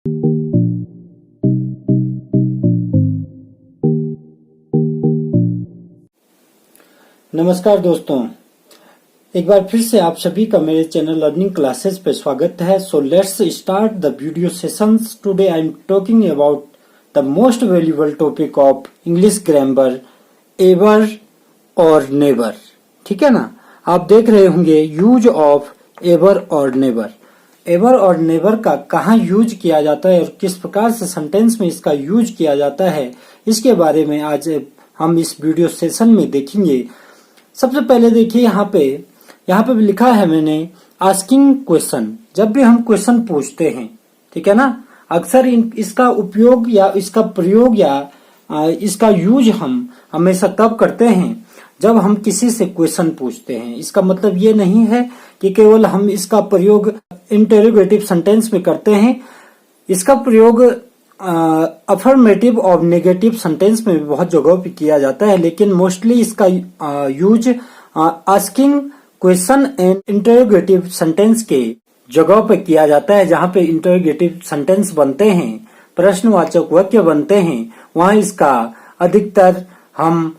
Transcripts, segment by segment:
नमस्कार दोस्तों, एक बार फिर से आप सभी का मेरे चैनल लर्निंग क्लासेस पे स्वागत है। So let's start the video sessions. Today I am talking about the most valuable topic of English grammar, ever और नेवर। ठीक है ना, आप देख रहे होंगे यूज ऑफ एवर और नेवर। एवर और नेवर का कहाँ यूज किया जाता है और किस प्रकार से सेंटेंस में इसका यूज किया जाता है, इसके बारे में आज हम इस वीडियो सेशन में देखेंगे। सबसे पहले देखिए यहाँ पे भी लिखा है मैंने आस्किंग क्वेश्चन। जब भी हम क्वेश्चन पूछते हैं, ठीक है ना, अक्सर इसका उपयोग या इसका प्रयोग या इसका यूज हम हमेशा तब करते हैं जब हम किसी से क्वेश्चन पूछते हैं। इसका मतलब ये नहीं है कि केवल हम इसका प्रयोग इंटरोगेटिव सेंटेंस में करते हैं। इसका प्रयोग अफर्मेटिव और नेगेटिव सेंटेंस में भी बहुत जगहों पे किया जाता है, लेकिन मोस्टली इसका use asking question and interrogative sentence के जगहों पे किया जाता है। जहाँ पे इंटरोगेटिव सेंटेंस बनते हैं, प्रश्नवाचक वाक्य बनते हैं, वहाँ इसका अधिकतर हम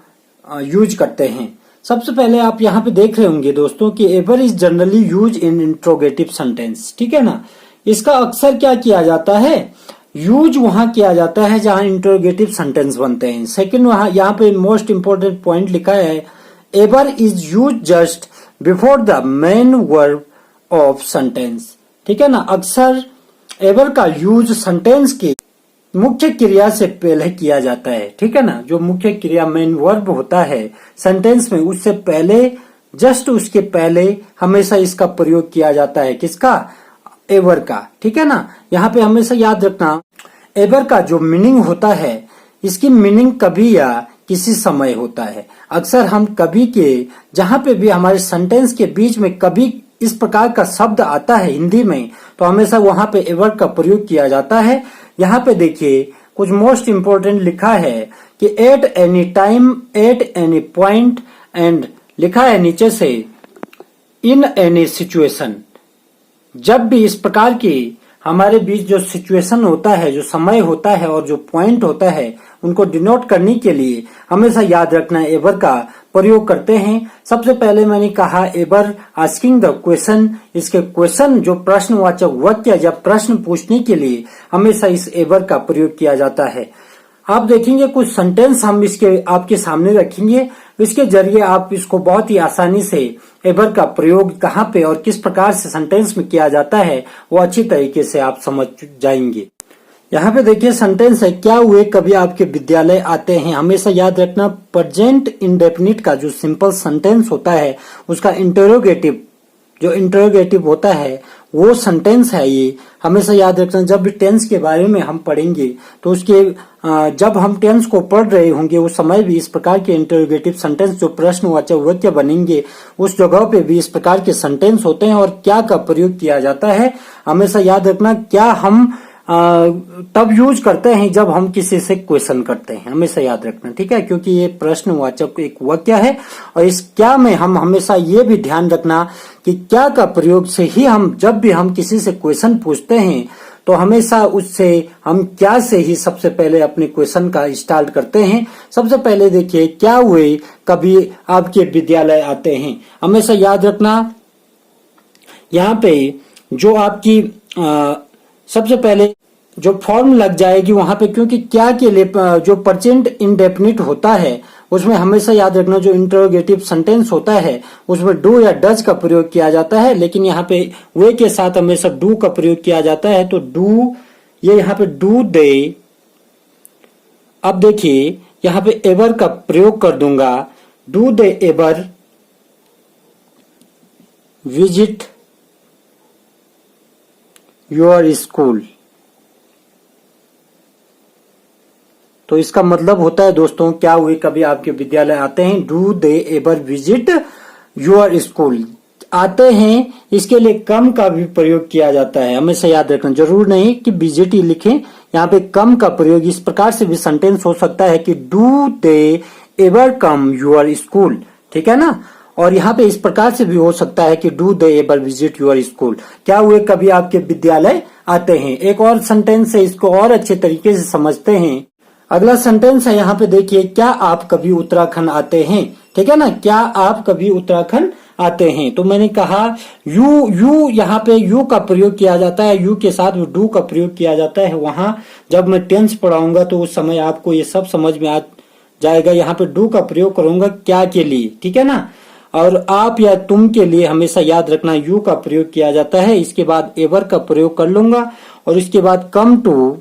यूज करते हैं। सबसे पहले आप यहाँ पे देख रहे होंगे दोस्तों कि ever is generally use in interrogative sentence. ठीक है ना, इसका अक्सर क्या किया जाता है, यूज वहां किया जाता है जहां इंटरोगेटिव सेंटेंस बनते हैं। सेकंड, वहां यहाँ पे मोस्ट इंपोर्टेंट पॉइंट लिखा है, ever is use just before the main verb of sentence. ठीक है ना, अक्सर एवर का यूज सेंटेंस की मुख्य क्रिया से पहले किया जाता है। ठीक है ना, जो मुख्य क्रिया मेन वर्ब होता है सेंटेंस में, उससे पहले, जस्ट उसके पहले हमेशा इसका प्रयोग किया जाता है। किसका? एवर का। ठीक है ना, यहाँ पे हमेशा याद रखना, एवर का जो मीनिंग होता है, इसकी मीनिंग कभी या किसी समय होता है। अक्सर हम कभी के, जहां पे भी हमारे सेंटेंस के बीच में कभी इस प्रकार का शब्द आता है हिंदी में, तो हमेशा वहां पे एवर का प्रयोग किया जाता है। यहाँ पे देखिए कुछ मोस्ट इंपोर्टेंट लिखा है कि at any time, at any point, and लिखा है नीचे से इन एनी सिचुएशन। जब भी इस प्रकार की हमारे बीच जो सिचुएशन होता है, जो समय होता है और जो पॉइंट होता है, उनको डिनोट करने के लिए हमेशा याद रखना एवर का प्रयोग करते हैं। सबसे पहले मैंने कहा एवर आस्किंग द क्वेश्चन। इसके क्वेश्चन, जो प्रश्नवाचक वाक्य या प्रश्न पूछने के लिए हमेशा इस एवर का प्रयोग किया जाता है। आप देखेंगे कुछ सेंटेंस हम इसके आपके सामने रखेंगे, इसके जरिए आप इसको बहुत ही आसानी से एवर का प्रयोग कहाँ पे और किस प्रकार से सेंटेंस में किया जाता है वो अच्छी तरीके से आप समझ जाएंगे। यहाँ पे देखिए सेंटेंस है, क्या हुए कभी आपके विद्यालय आते हैं। हमेशा याद रखना प्रेजेंट इंडेफिनिट का जो सिंपल सेंटेंस होता है, उसका इंटरोगेटिव, जो इंटरोगेटिव होता है वो सेंटेंस है। ये हमेशा याद रखना, जब भी टेंस के बारे में हम पढ़ेंगे तो उसके जब हम टेंस को पढ़ रहे होंगे उस समय भी इस प्रकार के इंटरोगेटिव सेंटेंस, जो प्रश्नवाचक वाक्य बनेंगे, उस जगह पे भी इस प्रकार के सेंटेंस होते हैं। और क्या का प्रयोग किया जाता है हमेशा याद रखना, क्या हम तब यूज करते हैं जब हम किसी से क्वेश्चन करते हैं। हमेशा याद रखना, ठीक है, क्योंकि ये प्रश्नवाचक एक वाक्य है। और इस क्या में हम हमेशा ये भी ध्यान रखना कि क्या का प्रयोग से ही हम, जब भी हम किसी से क्वेश्चन पूछते हैं तो हमेशा उससे हम क्या से ही सबसे पहले अपने क्वेश्चन का स्टार्ट करते हैं। सबसे पहले देखिए, क्या हुए कभी आपके विद्यालय आते हैं। हमेशा याद रखना, यहाँ पे जो आपकी सबसे पहले जो फॉर्म लग जाएगी वहां पे, क्योंकि क्या के लिए जो प्रेजेंट इंडेफिनिट होता है उसमें हमेशा याद रखना जो इंटरोगेटिव सेंटेंस होता है उसमें डू या डज का प्रयोग किया जाता है, लेकिन यहाँ पे वे के साथ हमेशा डू का प्रयोग किया जाता है। तो डू, ये यहाँ पे डू दे। अब देखिए यहाँ पे एवर का प्रयोग कर दूंगा, do they ever visit your school. तो इसका मतलब होता है दोस्तों, क्या हुए कभी आपके विद्यालय आते हैं, do they ever visit your school. आते हैं, इसके लिए कम का भी प्रयोग किया जाता है। हमेशा याद रखना, जरूर नहीं कि विजिट ही लिखें, यहाँ पे कम का प्रयोग इस प्रकार से भी सेंटेंस हो सकता है कि do they ever come your school. ठीक है ना, और यहाँ पे इस प्रकार से भी हो सकता है कि do they ever visit your school, क्या वे कभी आपके विद्यालय आते हैं। एक और सेंटेंस है, इसको और अच्छे तरीके से समझते हैं। अगला सेंटेंस है, यहाँ पे देखिए, क्या आप कभी उत्तराखंड आते हैं। ठीक है ना, क्या आप कभी उत्तराखंड आते हैं। तो मैंने कहा यू यहाँ पे यू का प्रयोग किया जाता है, यू के साथ डू का प्रयोग किया जाता है। वहां जब मैं टेंस पढ़ाऊंगा तो उस समय आपको ये सब समझ में आ जाएगा। यहाँ पे डू का प्रयोग करूंगा क्या के लिए, ठीक है ना। और आप या तुम के लिए हमेशा याद रखना यू का प्रयोग किया जाता है। इसके बाद एवर का प्रयोग कर लूंगा और इसके बाद कम टू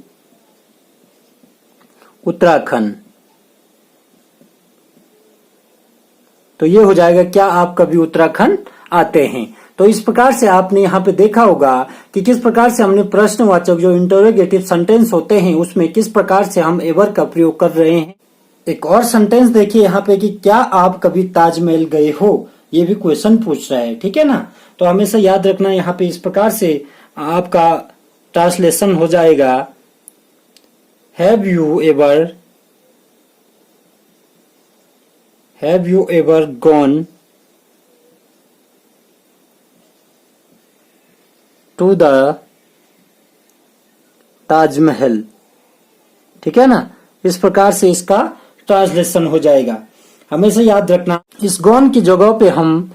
उत्तराखंड, तो ये हो जाएगा क्या आप कभी उत्तराखंड आते हैं। तो इस प्रकार से आपने यहाँ पे देखा होगा कि किस प्रकार से हमने प्रश्नवाचक जो इंटरोगेटिव सेंटेंस होते हैं उसमें किस प्रकार से हम एवर का प्रयोग कर रहे हैं। एक और सेंटेंस देखिए यहाँ पे कि क्या आप कभी ताजमहल गए हो, ये भी क्वेश्चन पूछ रहा है, ठीक है ना। तो हमेशा याद रखना यहाँ पे इस प्रकार से आपका ट्रांसलेशन हो जाएगा, have you ever gone to the Taj Mahal, ठीक है ना। इस प्रकार से इसका ट्रांसलेशन हो जाएगा। हमेशा याद रखना इस गॉन की जगह पे हम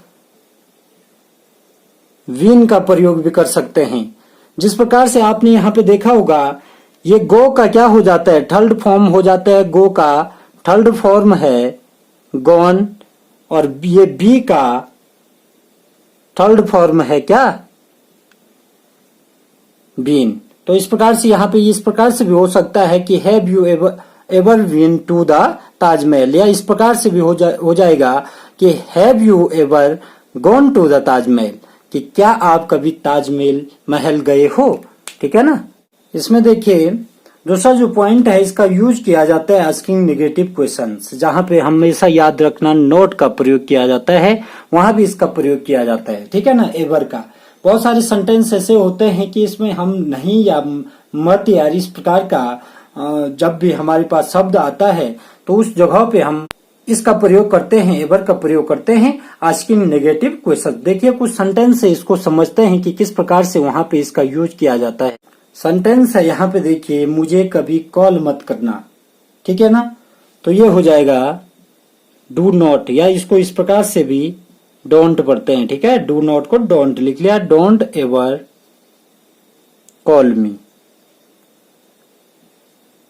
विन का प्रयोग भी कर सकते हैं। जिस प्रकार से आपने यहाँ पे देखा होगा, ये गो का क्या हो जाता है, थर्ड फॉर्म हो जाता है। गो का थर्ड फॉर्म है गॉन और ये बी का थर्ड फॉर्म है क्या, बीन। तो इस प्रकार से यहाँ पे इस प्रकार से भी हो सकता है कि have you ever been to the Taj Mahal, या इस प्रकार से भी हो जाएगा कि have you ever gone to the Taj Mahal, कि क्या आप कभी ताजमहल महल गए हो, ठीक है ना। इसमें देखिए दूसरा जो पॉइंट है, इसका यूज किया जाता है आस्किंग नेगेटिव क्वेश्चंस, जहां पे हमेशा याद रखना नोट का प्रयोग किया जाता है, वहां भी इसका प्रयोग किया जाता है, ठीक है ना, एवर का। बहुत सारे सेंटेंस ऐसे होते हैं कि इसमें हम नहीं या मत या इस प्रकार का जब भी हमारे पास शब्द आता है तो उस जगह पे हम इसका प्रयोग करते हैं, एवर का प्रयोग करते हैं आस्किंग नेगेटिव क्वेश्चन। देखिए कुछ सेंटेंस है, इसको समझते हैं कि किस प्रकार से वहां पे इसका यूज किया जाता है। सेंटेंस है यहाँ पे देखिए, मुझे कभी कॉल मत करना, ठीक है ना। तो ये हो जाएगा डू नॉट, या इसको इस प्रकार से भी डोंट पढ़ते हैं, ठीक है। डू नॉट को डोंट लिख लिया, डोंट एवर कॉल मी,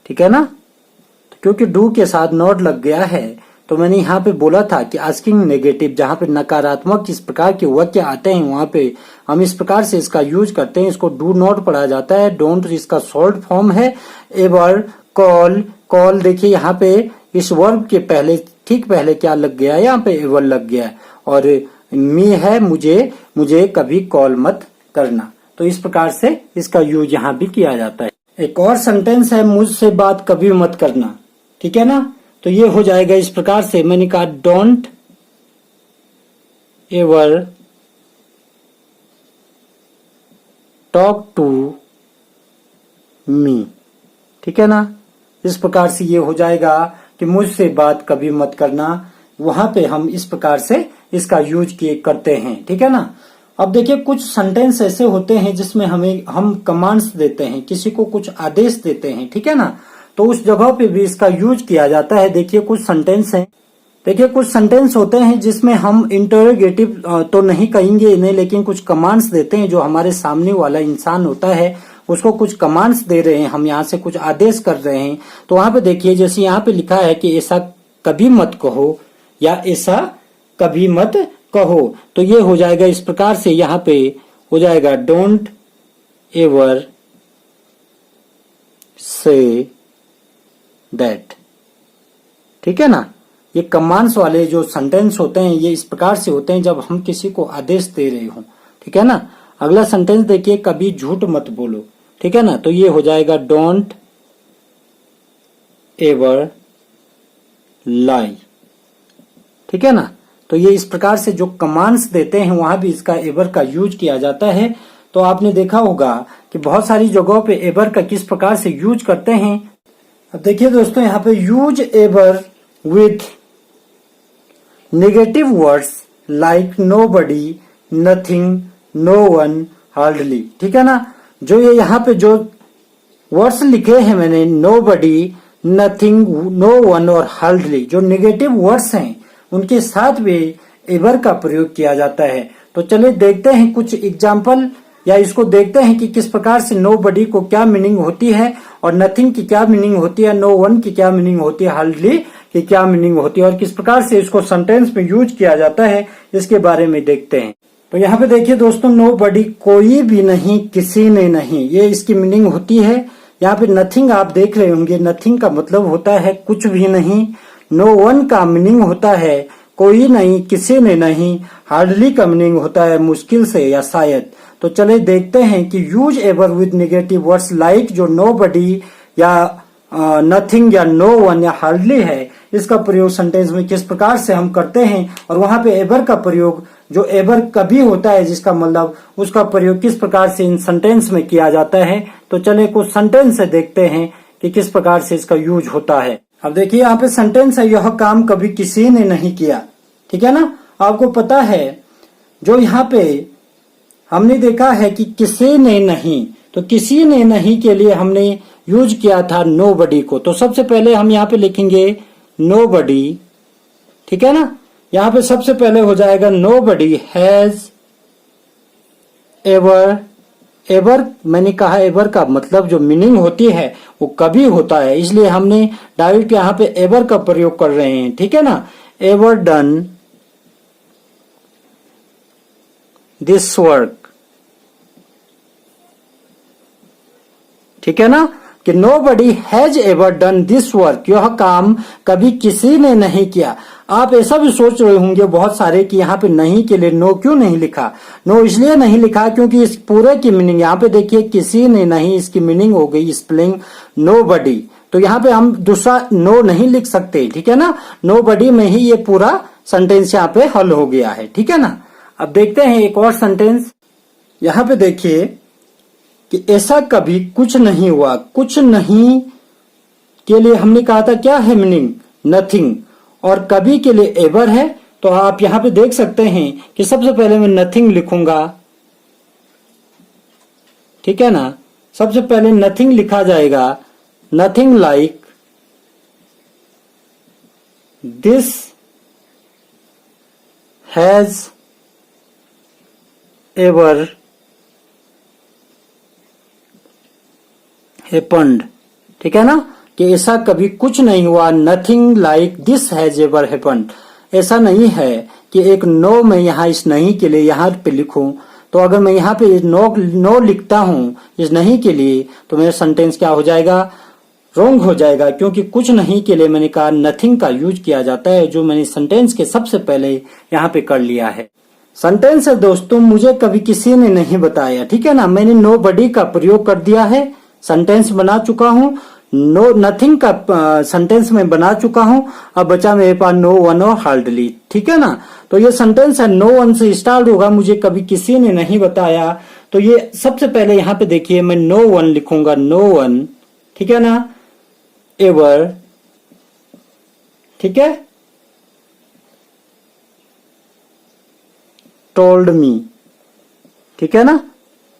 ठीक है ना। तो क्योंकि डू के साथ नॉट लग गया है तो मैंने यहाँ पे बोला था कि आस्किंग नेगेटिव, जहां पे नकारात्मक इस प्रकार के वाक्य आते हैं वहां पे हम इस प्रकार से इसका यूज करते हैं। इसको डू नॉट पढ़ा जाता है। डोंट इसका शॉर्ट फॉर्म है। एवर, कॉल, कॉल देखिए यहाँ पे इस वर्ब के पहले ठीक पहले क्या लग गया है, यहाँ पे एवर लग गया है, और मी है मुझे कभी कॉल मत करना। तो इस प्रकार से इसका यूज यहाँ भी किया जाता है। एक और सेंटेंस है, मुझसे बात कभी मत करना, ठीक है ना। तो ये हो जाएगा इस प्रकार से, मैंने कहा don't ever talk to me, ठीक है ना। इस प्रकार से ये हो जाएगा कि मुझसे बात कभी मत करना। वहां पे हम इस प्रकार से इसका यूज करते हैं, ठीक है ना। अब देखिए कुछ सेंटेंस ऐसे होते हैं जिसमें हम कमांड्स देते हैं, किसी को कुछ आदेश देते हैं, ठीक है ना। तो उस जगह पे भी इसका यूज किया जाता है। देखिए कुछ सेंटेंस हैं, देखिए कुछ सेंटेंस होते हैं जिसमें हम इंटरोगेटिव तो नहीं कहेंगे इन्हें, लेकिन कुछ कमांड्स देते हैं। जो हमारे सामने वाला इंसान होता है उसको कुछ कमांड्स दे रहे हैं, हम यहाँ से कुछ आदेश कर रहे हैं। तो वहां पे देखिए जैसे यहाँ पे लिखा है कि ऐसा कभी मत कहो या ऐसा कभी मत कहो, तो ये हो जाएगा इस प्रकार से, यहाँ पे हो जाएगा डोंट एवर से दैट, ठीक है ना। ये कमांड्स वाले जो सेंटेंस होते हैं ये इस प्रकार से होते हैं जब हम किसी को आदेश दे रहे हो, ठीक है ना। अगला सेंटेंस देखिए, कभी झूठ मत बोलो, ठीक है ना। तो ये हो जाएगा डोंट एवर लाई, ठीक है ना। तो ये इस प्रकार से जो कमांड्स देते हैं वहां भी इसका एवर का यूज किया जाता है। तो आपने देखा होगा कि बहुत सारी जगहों पे एवर का किस प्रकार से यूज करते हैं। अब देखिए दोस्तों, यहाँ पे use ever with negative words like, nobody, nothing, no one, hardly. ठीक है ना, जो ये यहाँ पे जो वर्ड्स लिखे हैं मैंने, नोबडी, नथिंग, नो वन और हार्डली, जो नेगेटिव वर्ड्स हैं उनके साथ भी एवर का प्रयोग किया जाता है। तो चलिए देखते हैं कुछ एग्जाम्पल, या इसको देखते हैं कि किस प्रकार से नोबडी को क्या मीनिंग होती है और नथिंग की क्या मीनिंग होती है, नो वन की क्या मीनिंग होती है, हार्डली की क्या मीनिंग होती है और किस प्रकार से इसको सेंटेंस में यूज किया जाता है, इसके बारे में देखते हैं। तो यहाँ पे देखिए दोस्तों, नोबडी कोई भी नहीं, किसी ने नहीं, ये इसकी मीनिंग होती है। यहाँ पे नथिंग आप देख रहे होंगे, नथिंग का मतलब होता है कुछ भी नहीं। नो वन का मीनिंग होता है कोई नहीं, किसी ने नहीं। हार्डली का मीनिंग होता है मुश्किल से या शायद। तो चले देखते हैं कि use ever with negative words like, जो नोबडी या नथिंग या नो वन या हार्डली है, इसका प्रयोग सेंटेंस में किस प्रकार से हम करते हैं और वहां पे एवर का प्रयोग, जो एवर कभी होता है जिसका मतलब, उसका प्रयोग किस प्रकार से इन सेंटेंस में किया जाता है। तो चले कुछ सेंटेंस से देखते हैं कि किस प्रकार से इसका यूज होता है। अब देखिए यहाँ पे सेंटेंस है, यह काम कभी किसी ने नहीं किया। ठीक है ना, आपको पता है जो यहाँ पे हमने देखा है कि किसी ने नहीं, तो किसी ने नहीं के लिए हमने यूज किया था नोबडी को। तो सबसे पहले हम यहाँ पे लिखेंगे नोबडी। ठीक है ना, यहाँ पे सबसे पहले हो जाएगा नोबडी हैज एवर। एवर मैंने कहा, एवर का मतलब जो मीनिंग होती है वो कभी होता है, इसलिए हमने डायरेक्ट यहाँ पे एवर का प्रयोग कर रहे हैं। ठीक है ना, एवर डन दिस वर्क। ठीक है ना, कि nobody has ever done this work, यह काम कभी किसी ने नहीं किया। आप ऐसा भी सोच रहे होंगे बहुत सारे कि यहाँ पे नहीं के लिए नो क्यों नहीं लिखा। नो इसलिए नहीं लिखा क्योंकि इस पूरे की मीनिंग यहाँ पे देखिए, किसी ने नहीं, इसकी मीनिंग हो गई स्पेलिंग nobody। तो यहाँ पे हम दूसरा नो नहीं लिख सकते। ठीक है ना, nobody में ही ये पूरा सेंटेंस यहाँ पे हल हो गया है। ठीक है ना, अब देखते हैं एक और सेंटेंस। यहाँ पे देखिए कि ऐसा कभी कुछ नहीं हुआ। कुछ नहीं के लिए हमने कहा था क्या है मीनिंग, नथिंग, और कभी के लिए एवर है। तो आप यहाँ पे देख सकते हैं कि सबसे पहले मैं नथिंग लिखूंगा। ठीक है ना, सबसे पहले नथिंग लिखा जाएगा, nothing like this has ever happened. ठीक है ना, कि ऐसा कभी कुछ नहीं हुआ। Nothing like this has ever happened. ऐसा नहीं है कि एक नो मैं यहाँ इस नहीं के लिए यहाँ पे लिखूं। तो अगर मैं यहाँ पे नो लिखता हूँ इस नहीं के लिए, तो मेरा सेंटेंस क्या हो जाएगा, रॉन्ग हो जाएगा, क्योंकि कुछ नहीं के लिए मैंने कहा नथिंग का यूज किया जाता है, जो मैंने सेंटेंस के सबसे पहले यहाँ पे कर लिया है। सेंटेंस है दोस्तों, मुझे कभी किसी ने नहीं बताया। ठीक है ना, मैंने नोबडी का प्रयोग कर दिया है, सेंटेंस बना चुका हूँ। नो नथिंग का सेंटेंस में बना चुका हूं। अब बचा मेरे पास नो वन और हार्डली। ठीक है ना, तो ये सेंटेंस है, नो वन से स्टार्ट होगा, मुझे कभी किसी ने नहीं बताया। तो ये सबसे पहले यहां पे देखिए मैं नो वन लिखूंगा, नो वन। ठीक है ना, एवर। ठीक है, टोल्ड मी। ठीक है ना,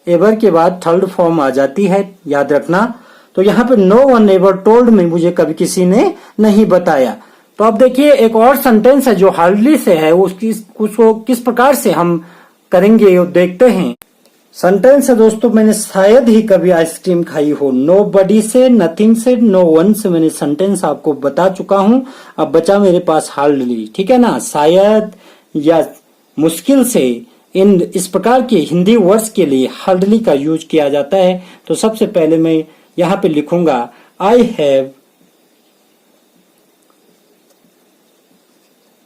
एवर के बाद थर्ड फॉर्म आ जाती है, याद रखना। तो यहाँ पे no one ever told me, मुझे कभी किसी ने नहीं बताया। तो अब देखिए एक और सेंटेंस है जो हार्डली से है, उसको किस प्रकार से हम करेंगे वो देखते हैं। सेंटेंस है दोस्तों, मैंने शायद ही कभी आइसक्रीम खाई हो। नो बडी से, नथिंग से, नो वन से मैंने सेंटेंस आपको बता चुका हूं। अब बचा मेरे पास हार्डली। ठीक है ना, शायद या मुश्किल से, इन इस प्रकार के हिंदी वर्ड्स के लिए हार्डली का यूज किया जाता है। तो सबसे पहले मैं यहां पे लिखूंगा आई हैव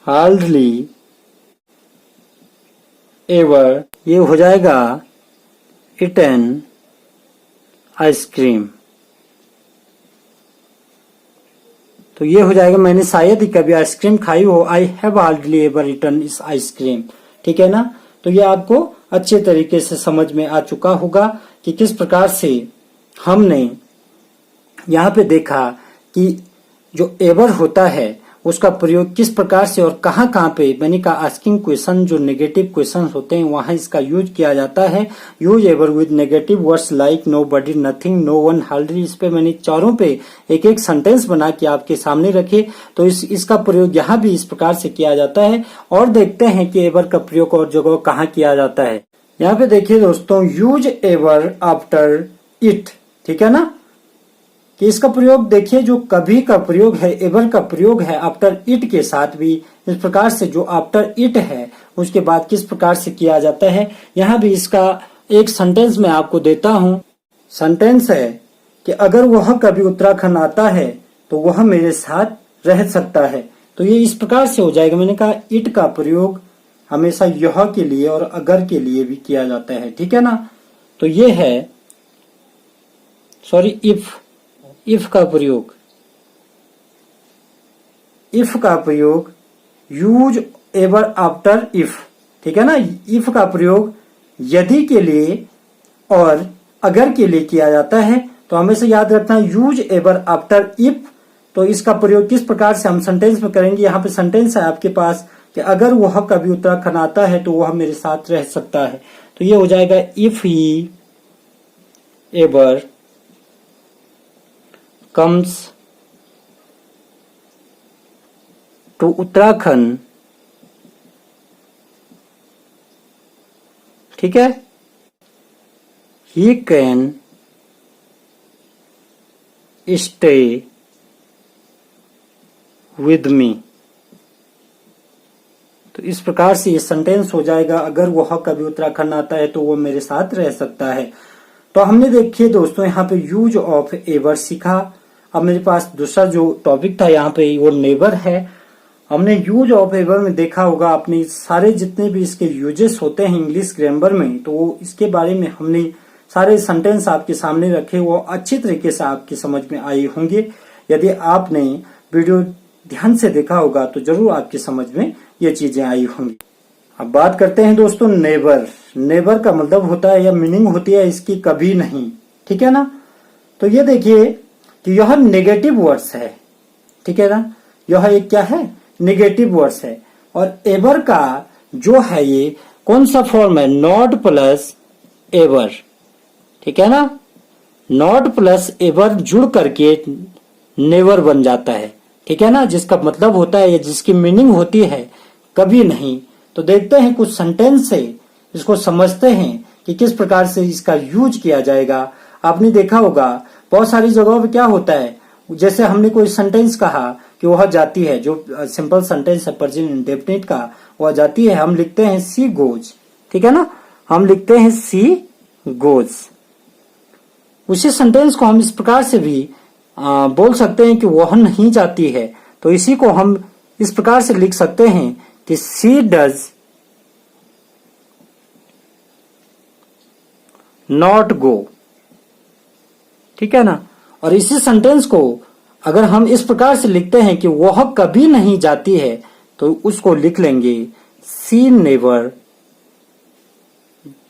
हार्डली एवर, ये हो जाएगा ईटन आइसक्रीम। तो ये हो जाएगा मैंने शायद ही कभी आइसक्रीम खाई हो, I have hardly ever eaten is ice cream. ठीक है ना, तो ये आपको अच्छे तरीके से समझ में आ चुका होगा कि किस प्रकार से हमने यहाँ पे देखा कि जो एवर होता है उसका प्रयोग किस प्रकार से और कहाँ कहाँ पे, मैंने कहा आस्किंग क्वेश्चन, जो नेगेटिव क्वेश्चन होते हैं वहां इसका यूज किया जाता है। Use ever with negative words like nobody, nothing, no one, hardly. इस पे मैंने चारों पे एक एक सेंटेंस बना के आपके सामने रखे। तो इसका प्रयोग यहाँ भी इस प्रकार से किया जाता है। और देखते हैं कि एवर का प्रयोग और जगह कहाँ किया जाता है। यहाँ पे देखिए दोस्तों, यूज एवर आफ्टर इट, ठीक है ना, कि इसका प्रयोग देखिए, जो कभी का प्रयोग है, एवर का प्रयोग है आफ्टर इट के साथ भी इस प्रकार से, जो आफ्टर इट है उसके बाद किस प्रकार से किया जाता है। यहाँ भी इसका एक सेंटेंस मैं आपको देता हूं। सेंटेंस है कि अगर वह कभी उत्तराखंड आता है तो वह मेरे साथ रह सकता है। तो ये इस प्रकार से हो जाएगा। मैंने कहा इट का प्रयोग हमेशा यह के लिए और अगर के लिए भी किया जाता है, ठीक है ना। तो ये है, सॉरी, इफ का प्रयोग, इफ का प्रयोग यूज एवर आफ्टर इफ, ठीक है ना। इफ का प्रयोग यदि के लिए और अगर के लिए किया जाता है। तो हमेशा याद रखना यूज एवर आफ्टर इफ। तो इसका प्रयोग किस प्रकार से हम सेंटेंस में करेंगे। यहाँ पे सेंटेंस है आपके पास कि अगर वह कभी उत्तराखंड आता है तो वह मेरे साथ रह सकता है। तो ये हो जाएगा if he ever comes to Uttarakhand, ठीक है, he can stay with me। तो इस प्रकार से ये सेंटेंस हो जाएगा, अगर वह कभी उत्तराखंड आता है तो वो मेरे साथ रह सकता है। तो हमने देखिए दोस्तों यहाँ पे यूज ऑफ एवर सीखा। अब मेरे पास दूसरा जो टॉपिक था यहाँ पे वो नेवर है। हमने यूज ऑफ एवर में देखा होगा आपने, सारे जितने भी इसके यूजेस होते हैं इंग्लिश ग्रामर में, तो वो इसके बारे में हमने सारे सेंटेंस आपके सामने रखे, वो अच्छी तरीके से आपकी समझ में आए होंगे। यदि आपने वीडियो ध्यान से देखा होगा तो जरूर आपकी समझ में ये चीजें आई होंगी। अब बात करते हैं दोस्तों नेवर। नेवर का मतलब होता है या मीनिंग होती है इसकी कभी नहीं, ठीक है ना। तो ये देखिए कि यह नेगेटिव वर्ड्स है, ठीक है ना। यह एक क्या है, नेगेटिव वर्ड्स है। और एवर का जो है ये कौन सा फॉर्म है, नॉट प्लस एवर, ठीक है ना। नॉट प्लस एवर जुड़ करके नेवर बन जाता है, ठीक है ना, जिसका मतलब होता है, जिसकी मीनिंग होती है कभी नहीं। तो देखते हैं कुछ सेंटेंस से इसको समझते हैं कि किस प्रकार से इसका यूज किया जाएगा। आपने देखा होगा बहुत सारी जगहों पे क्या होता है, जैसे हमने कोई सेंटेंस कहा कि वह जाती है, जो सिंपल सेंटेंस है प्रेजेंट इंडेफिनिट का, वह जाती है, हम लिखते हैं सी गोज, ठीक है ना, हम लिखते हैं सी गोज। उसी सेंटेंस को हम इस प्रकार से भी बोल सकते हैं कि वह नहीं जाती है। तो इसी को हम इस प्रकार से लिख सकते हैं कि सी डज नॉट गो, ठीक है ना। और इसी सेंटेंस को अगर हम इस प्रकार से लिखते हैं कि वह कभी नहीं जाती है, तो उसको लिख लेंगे सी नेवर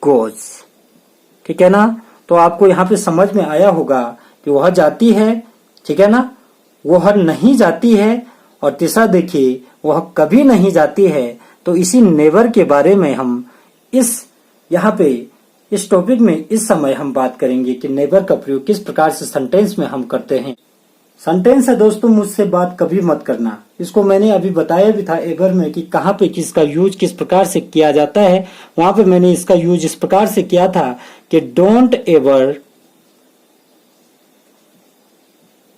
गोज, ठीक है ना। तो आपको यहाँ पे समझ में आया होगा कि वह जाती है, ठीक है ना, वह नहीं जाती है। और तीसरा देखिए, वह कभी नहीं जाती है। तो इसी नेवर के बारे में हम यहाँ पे इस टॉपिक में इस समय हम बात करेंगे कि नेवर का प्रयोग किस प्रकार से सेंटेंस में हम करते हैं। सेंटेंस है दोस्तों, मुझसे बात कभी मत करना। इसको मैंने अभी बताया भी था एवर में कि कहाँ पे किसका यूज किस प्रकार से किया जाता है। वहां पे मैंने इसका यूज इस प्रकार से किया था कि don't ever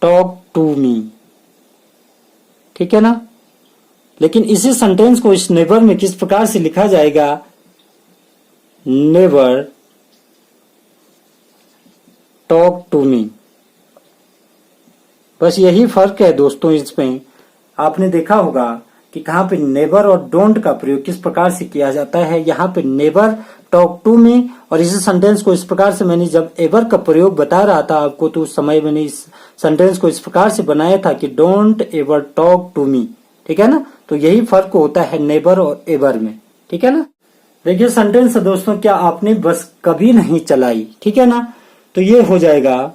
talk to me, ठीक है ना। लेकिन इसी सेंटेंस को इस नेवर में किस प्रकार से लिखा जाएगा, नेवर टॉक टू मी। बस यही फर्क है दोस्तों इसमें। आपने देखा होगा कि कहाँ पे नेवर और डोंट का प्रयोग किस प्रकार से किया जाता है। यहाँ पे नेवर टॉक टू मी, और इसी सेंटेंस को इस प्रकार से मैंने जब एवर का प्रयोग बता रहा था आपको, तो उस समय मैंने इस सेंटेंस को इस प्रकार से बनाया था कि don't ever talk to me, ठीक है ना। तो यही फर्क होता है नेवर और एवर में, ठीक है ना। देखिए सेंटेंस है दोस्तों, क्या आपने बस कभी नहीं चलाई, ठीक है ना। तो ये हो जाएगा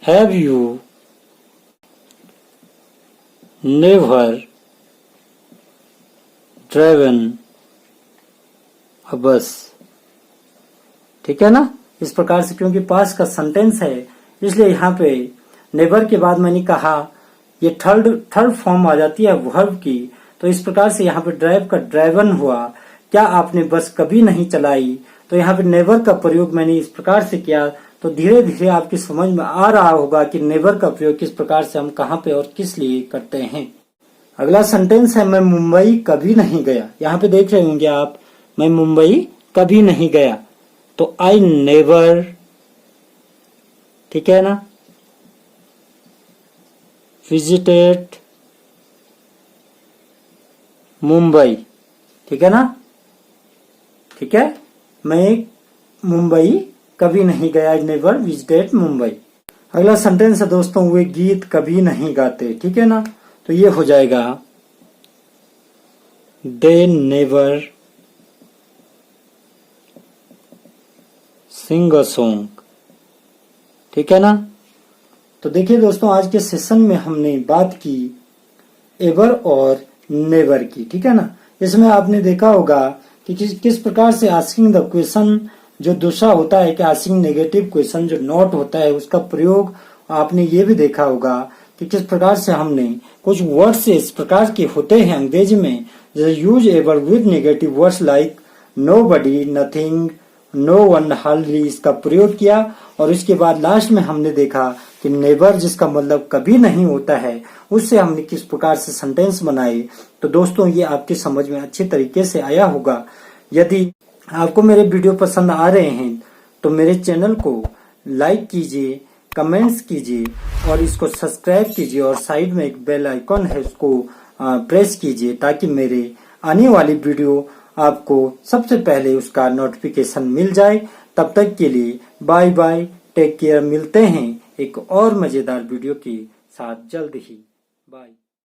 हैव यू नेवर ड्राइवन अ बस। ठीक है ना, इस प्रकार से, क्योंकि पास का सेंटेंस है इसलिए यहाँ पे नेवर के बाद मैंने कहा ये थर्ड फॉर्म आ जाती है वर्ब की। तो इस प्रकार से यहाँ पे ड्राइव का ड्राइवन हुआ। क्या आपने बस कभी नहीं चलाई, तो यहाँ पे नेवर का प्रयोग मैंने इस प्रकार से किया। तो धीरे धीरे आपकी समझ में आ रहा होगा कि नेवर का प्रयोग किस प्रकार से हम कहाँ पे और किस लिए करते हैं। अगला सेंटेंस है मैं मुंबई कभी नहीं गया। यहाँ पे देख रहे होंगे आप, मैं मुंबई कभी नहीं गया, तो आई नेवर, ठीक है ना, विजिटेड मुंबई। ठीक है ना, ठीक है, मैं मुंबई कभी नहीं गया, आई नेवर विजिटेड मुंबई। अगला सेंटेंस है दोस्तों, वे गीत कभी नहीं गाते। ठीक है ना, तो ये हो जाएगा they never Singh a song. ठीक है ना, तो देखिए दोस्तों, आज के सेशन में हमने बात की एवर और नेवर की। ठीक है ना, इसमें आपने देखा होगा कि किस प्रकार से आस्किंग द क्वेश्चन जो दूसरा होता है कि आस्किंग नेगेटिव क्वेश्चन जो नॉट होता है उसका प्रयोग आपने ये भी देखा होगा कि किस प्रकार से हमने कुछ वर्ड्स इस प्रकार के होते हैं अंग्रेजी में, जैसे use ever with negative words like nobody, nothing, no one, hardly, इसका प्रयोग किया। और इसके बाद लास्ट में हमने देखा कि नेवर जिसका मतलब कभी नहीं होता है, उससे हमने किस प्रकार से सेंटेंस बनाए। तो दोस्तों ये आपकी समझ में अच्छे तरीके से आया होगा। यदि आपको मेरे वीडियो पसंद आ रहे हैं तो मेरे चैनल को लाइक कीजिए, कमेंट्स कीजिए और इसको सब्सक्राइब कीजिए और साइड में एक बेल आइकॉन है उसको प्रेस कीजिए ताकि मेरे आने वाली वीडियो आपको सबसे पहले उसका नोटिफिकेशन मिल जाए। तब तक के लिए बाय बाय, टेक केयर, मिलते हैं एक और मजेदार वीडियो के साथ जल्द ही। बाय।